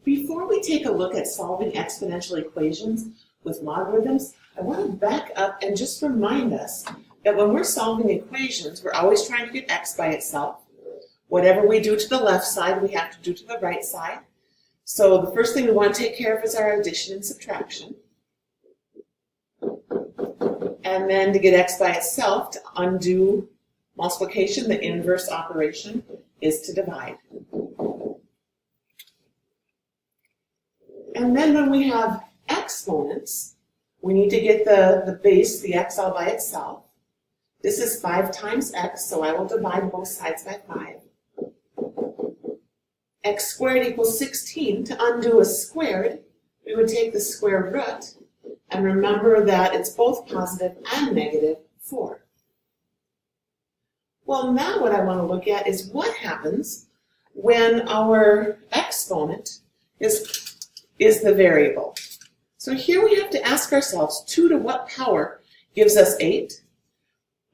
Before we take a look at solving exponential equations with logarithms, I want to back up and just remind us that when we're solving equations, we're always trying to get x by itself. Whatever we do to the left side, we have to do to the right side. So the first thing we want to take care of is our addition and subtraction. And then to get x by itself, to undo multiplication, the inverse operation is to divide. And then when we have exponents, we need to get the base, the x, all by itself. This is 5 times x, so I will divide both sides by 5. X squared equals 16. To undo a squared, we would take the square root, and remember that it's both positive and negative 4. Well, now what I want to look at is what happens when our exponent is the variable. So here we have to ask ourselves, 2 to what power gives us 8?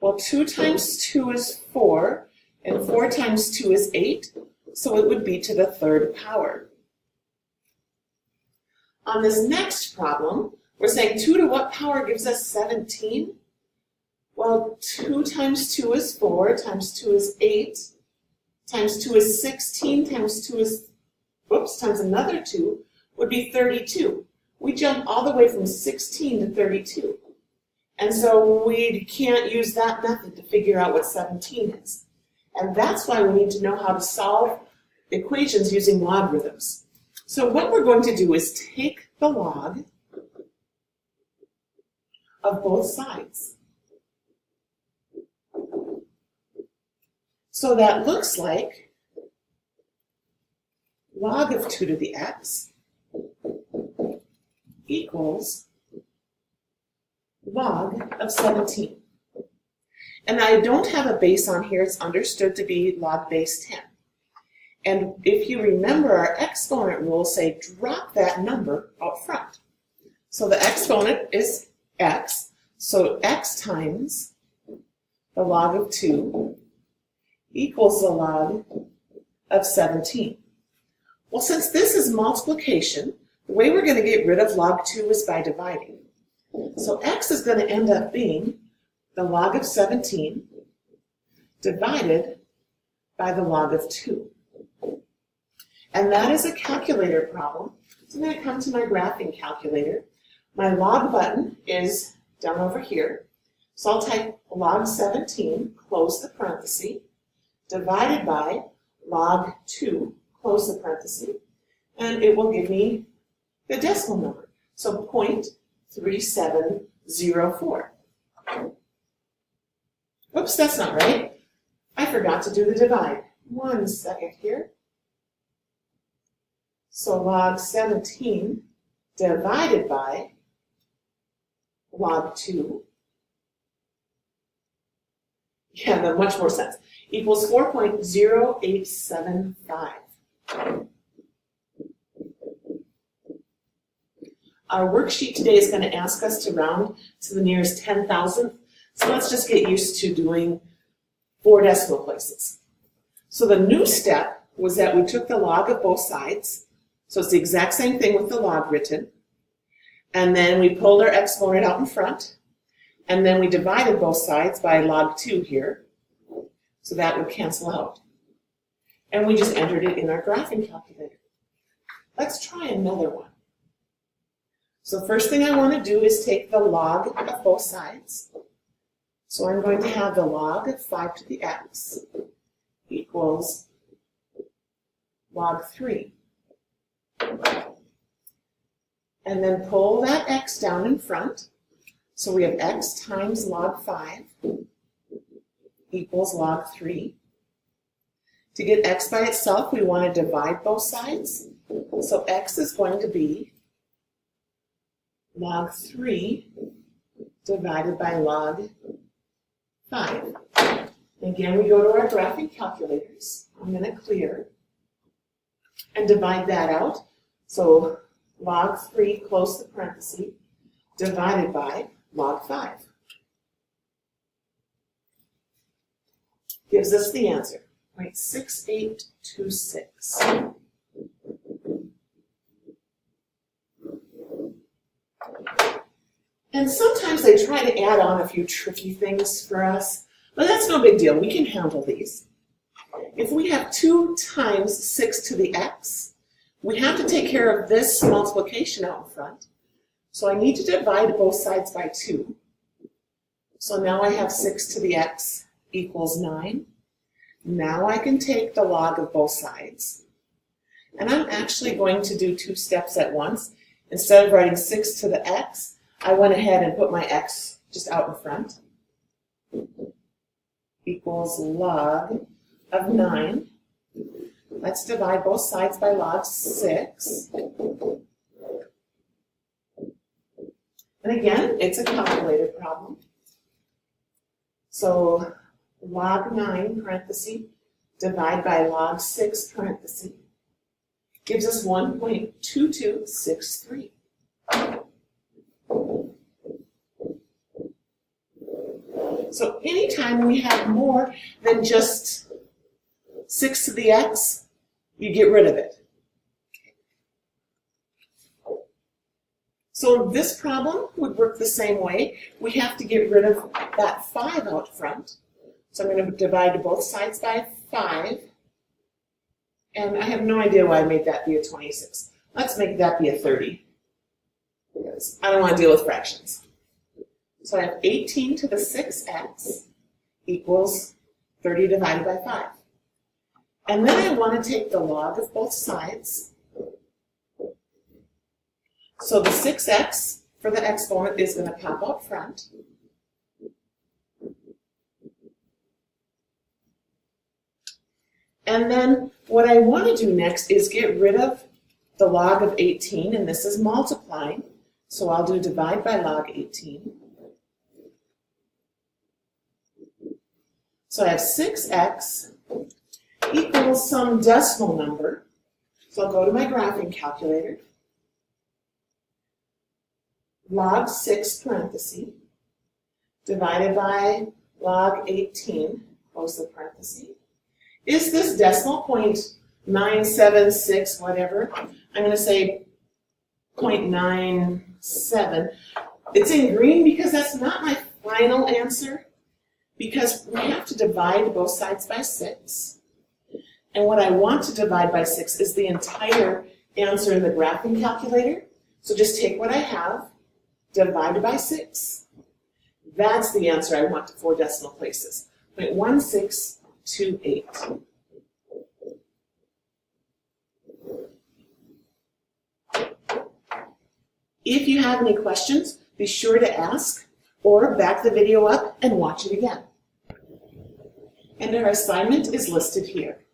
Well, 2 times 2 is 4, and 4 times 2 is 8, so it would be to the 3rd power. On this next problem, we're saying 2 to what power gives us 17? Well, 2 times 2 is 4, times 2 is 8, times 2 is 16, times 2 is, times another 2 would be 32. We jump all the way from 16 to 32. And so we can't use that method to figure out what 17 is. And that's why we need to know how to solve equations using logarithms. So what we're going to do is take the log of both sides. So that looks like log of 2 to the x equals log of 17. And I don't have a base on here, it's understood to be log base 10. And if you remember, our exponent rules say drop that number out front. So the exponent is x, so x times the log of 2 equals the log of 17. Well, since this is multiplication, the way we're going to get rid of log 2 is by dividing. So x is going to end up being the log of 17 divided by the log of 2. And that is a calculator problem. So I'm going to come to my graphing calculator. My log button is down over here. So I'll type log 17, close the parenthesis, divided by log 2, close the parenthesis, and it will give me the decimal number. So 0.3704. Oops, that's not right. I forgot to do the divide. 1 second here. So log 17 divided by log 2. Yeah, that much more sense. Equals 4.0875. Our worksheet today is going to ask us to round to the nearest 10,000th. So let's just get used to doing 4 decimal places. So the new step was that we took the log of both sides. So it's the exact same thing with the log written. And then we pulled our exponent out in front. And then we divided both sides by log 2 here. So that would cancel out. And we just entered it in our graphing calculator. Let's try another one. So first thing I want to do is take the log of both sides. So I'm going to have the log of 5 to the x equals log 3. And then pull that x down in front. So we have x times log 5 equals log 3. To get x by itself, we want to divide both sides. So x is going to be log 3 divided by log 5. Again, we go to our graphing calculators. I'm going to clear and divide that out. So log 3, close the parenthesis, divided by log 5. Gives us the answer, 0.6826. And sometimes they try to add on a few tricky things for us, but that's no big deal. We can handle these. If we have 2 times 6 to the x, we have to take care of this multiplication out in front. So I need to divide both sides by 2. So now I have 6 to the x equals 9. Now I can take the log of both sides. And I'm actually going to do 2 steps at once. Instead of writing 6 to the x, I went ahead and put my x just out in front. Equals log of 9. Let's divide both sides by log 6. And again, it's a calculated problem. So log 9 parenthesis divide by log 6 parenthesis gives us 1.2263. So anytime we have more than just 6 to the x, you get rid of it. So this problem would work the same way. We have to get rid of that 5 out front. So I'm going to divide both sides by 5. And I have no idea why I made that be a 26. Let's make that be a 30. Because I don't want to deal with fractions. So I have 18 to the 6x equals 30 divided by 5. And then I want to take the log of both sides. So the 6x for the exponent is going to pop out front. And then what I want to do next is get rid of the log of 18, and this is multiplying. So I'll do divide by log 18. So I have 6x equals some decimal number. So I'll go to my graphing calculator. Log 6 parenthesis divided by log 18, close the parenthesis. Is this decimal point 976, whatever? I'm going to say 0.97. It's in green because that's not my final answer, because we have to divide both sides by 6. And what I want to divide by 6 is the entire answer in the graphing calculator. So just take what I have, divide by 6. That's the answer I want to 4 decimal places. 0.1628. If you have any questions, be sure to ask or back the video up and watch it again. And our assignment is listed here.